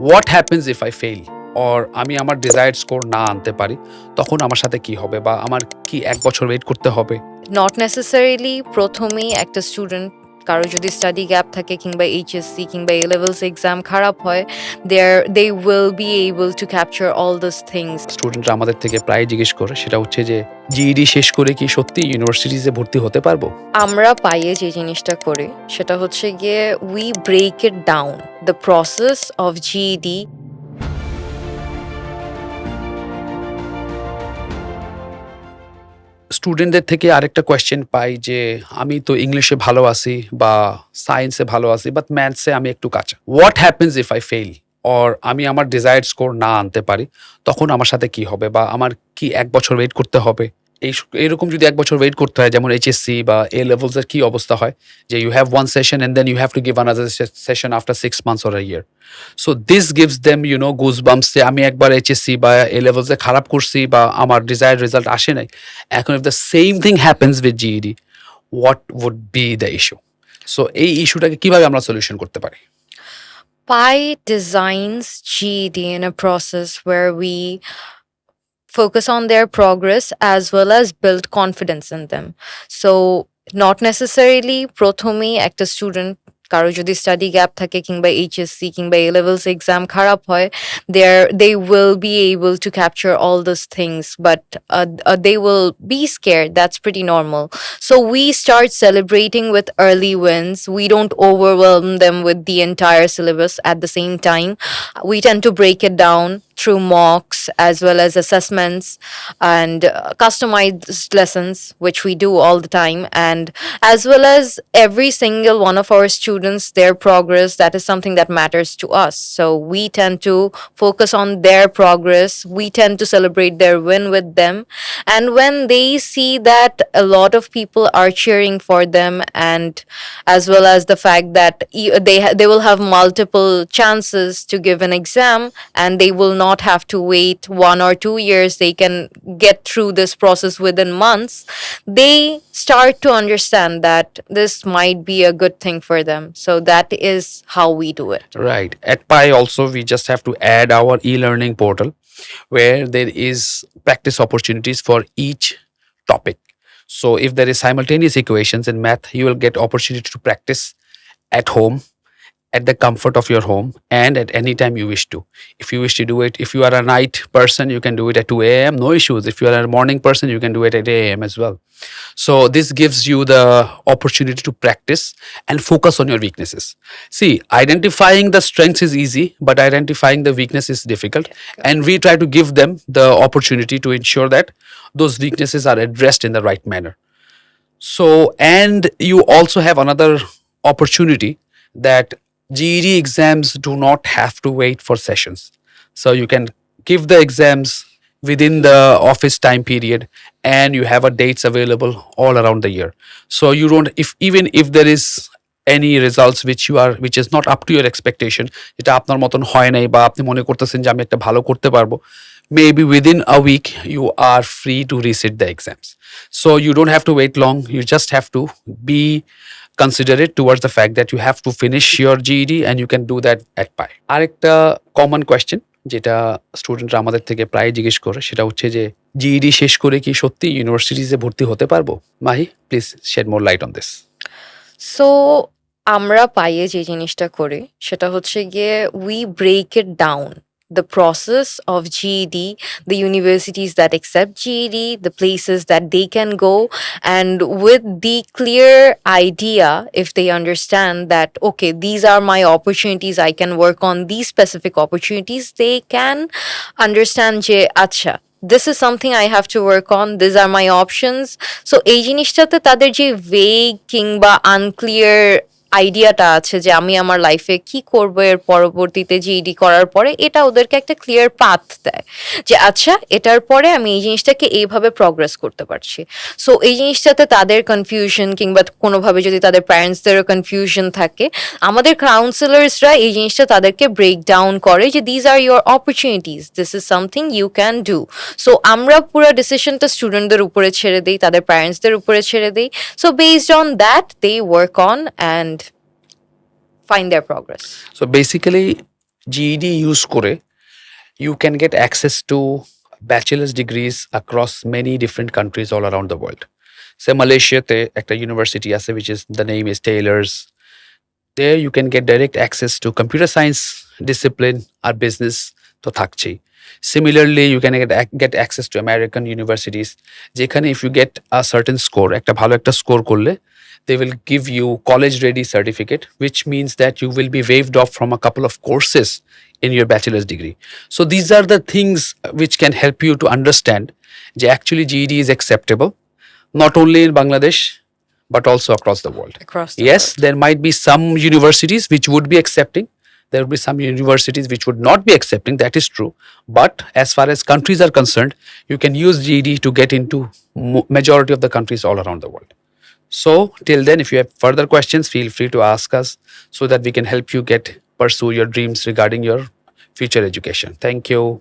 What happens if I fail? or আমি আমার desired score না আনতে পারি, তখন আমার সাথে কি হবে বা আমার কি 1 বছর ওয়েট করতে হবে? নট নেসেসারিলি প্রথমেই একটা স্টুডেন্ট কারো যদি স্টাডি গ্যাপ থাকে কিংবা এইচএসসি কিংবা এ লেভেলস এক্সাম খারাপ হয়, they will be able to capture all this things. স্টুডেন্টরা আমাদের থেকে প্রায় জিজ্ঞেস করে, সেটা হচ্ছে যে জিইডি শেষ করে কি সত্যি ইউনিভার্সিটিতে ভর্তি হতে পারবো? আমরা পাইয়ে যে জিনিসটা করি সেটা হচ্ছে গিয়ে we break it down the process of GED. স্টুডেন্টদের থেকে আরেকটা কোয়েশ্চেন পাই যে আমি তো ইংলিশে ভালো আছি বা সায়েন্সে ভালো আছি, বাট ম্যাথসে আমি একটু কাঁচা। What happens if I fail? or আমি আমার ডিজায়ার্ড স্কোর না আনতে পারি, তখন আমার সাথে কি হবে বা আমার কি 1 বছর ওয়েট করতে হবে? এরকম যদি 1 বছর ওয়েট করতে হয়, যেমন এইচএসসি বা এ লেভেলসের কি অবস্থা হয় যে you have one session and then you have to give another session after 6 months or a year. So this gives them goosebumps যে আমি একবার এইচএসসি বা এ লেভেলসে খারাপ করছি বা আমার ডিজায়ার্ড রেজাল্ট আসে নাই। এখন if the same thing happens with GED, what would be the issue? So এই ইস্যুটাকে কিভাবে আমরা সলিউশন করতে পারি? PI designs GED in a process where we focus on their progress as well as build confidence in them. So not necessarily প্রথমেই একটা student কারো যদি স্টাডি গ্যাপ থাকে কিংবা এইচএসসি কিংবা এ লেভেলস এক্সাম খারাপ হয়, they will be able to capture all those things, but they will be scared. That's pretty normal. So we start celebrating with early wins. We don't overwhelm them with the entire syllabus at the same time. We tend to break it down through mocks as well as assessments and customized lessons, which we do all the time, and as well as every single one of our students, their progress, that is something that matters to us. So we tend to focus on their progress. We tend to celebrate their win with them, and when they see that a lot of people are cheering for them, and as well as the fact that they will have multiple chances to give an exam and they will not have to wait 1 or 2 years, they can get through this process within months, they start to understand that this might be a good thing for them. So that is how we do it. Right. At PI also, we just have to add our e-learning portal where there is practice opportunities for each topic. So if there is simultaneous equations in math, you will get opportunity to practice at home, at the comfort of your home, and at any time you wish to. If you wish to do it, if you are a night person, you can do it at 2 a.m., no issues. If you are a morning person, you can do it at 8 a.m. as well. So this gives you the opportunity to practice and focus on your weaknesses. See, identifying the strengths is easy, but identifying the weakness is difficult. And we try to give them the opportunity to ensure that those weaknesses are addressed in the right manner. So, and you also have another opportunity that GED exams do not have to wait for sessions. So you can give the exams within the office time period and you have a dates available all around the year. So you don't, even if there is any results which is not up to your expectation, যেটা আপনার মতন হয় নাই বা আপনি মনে করতেছেন যে আমি একটা ভালো করতে পারবো, maybe within a week you are free to resit the exams. So you don't have to wait long, you just have to be considerate towards the fact that you have to finish your GED and you can do that at PI. আরেকটা common question যেটা স্টুডেন্টরা আমাদের থেকে প্রায় জিজ্ঞেস করে, সেটা হচ্ছে যে জিইডি শেষ করে কি সত্যি ইউনিভার্সিটিতে ভর্তি হতে পারবো? Mahi, please shed more light on this. So আমরা পাইয়ে যে জিনিসটা করি সেটা হচ্ছে গিয়ে we break it down the process of GED, the universities that accept GED, the places that they can go, and with the clear idea, if they understand that, okay, these are my opportunities, I can work on these specific opportunities, they can understand je, acha, this is something I have to work on, these are my options. So এই জিনিসটাতে তাদের যে vague কিংবা unclear আইডিয়াটা আছে যে আমি আমার লাইফে কি করব এর পরবর্তীতে জিইডি করার পরে, এটা ওদেরকে একটা ক্লিয়ার পাথ দেয় যে আচ্ছা এটার পরে আমি এই জিনিসটাকে এইভাবে প্রগ্রেস করতে পারছি। সো এই জিনিসটাতে তাদের কনফিউশন কিংবা কোনোভাবে যদি তাদের প্যারেন্টসদেরও কনফিউশন থাকে, আমাদের কাউন্সিলার্সরা এই জিনিসটা তাদেরকে ব্রেক ডাউন করে যে these are your opportunities, this is something you can do. So আমরা পুরো ডিসিশনটা স্টুডেন্টদের উপরে ছেড়ে দিই, তাদের প্যারেন্টসদের উপরে ছেড়ে দিই। So based on that they work on and find their progress. So basically, GED use করে you can get access to bachelor's degrees across many different countries all around the world. Say Malaysia te ekta university ase which is the name is Taylor's. There you can get direct access to computer science discipline or business to থাকছেই. Similarly, you can get access to American universities. যেখানে if you get a certain score, একটা ভালো একটা score করলে, they will give you college ready certificate, which means that you will be waived off from a couple of courses in your bachelor's degree. So these are the things which can help you to understand that actually GED is acceptable not only in Bangladesh but also across the world. Across the Yes, world. there might be some universities which would be accepting. There will be some universities which would not be accepting. That is true. But as far as countries are concerned, you can use GED to get into majority of the countries all around the world. So till then, if you have further questions, feel free to ask us so that we can help you pursue your dreams regarding your future education. Thank you.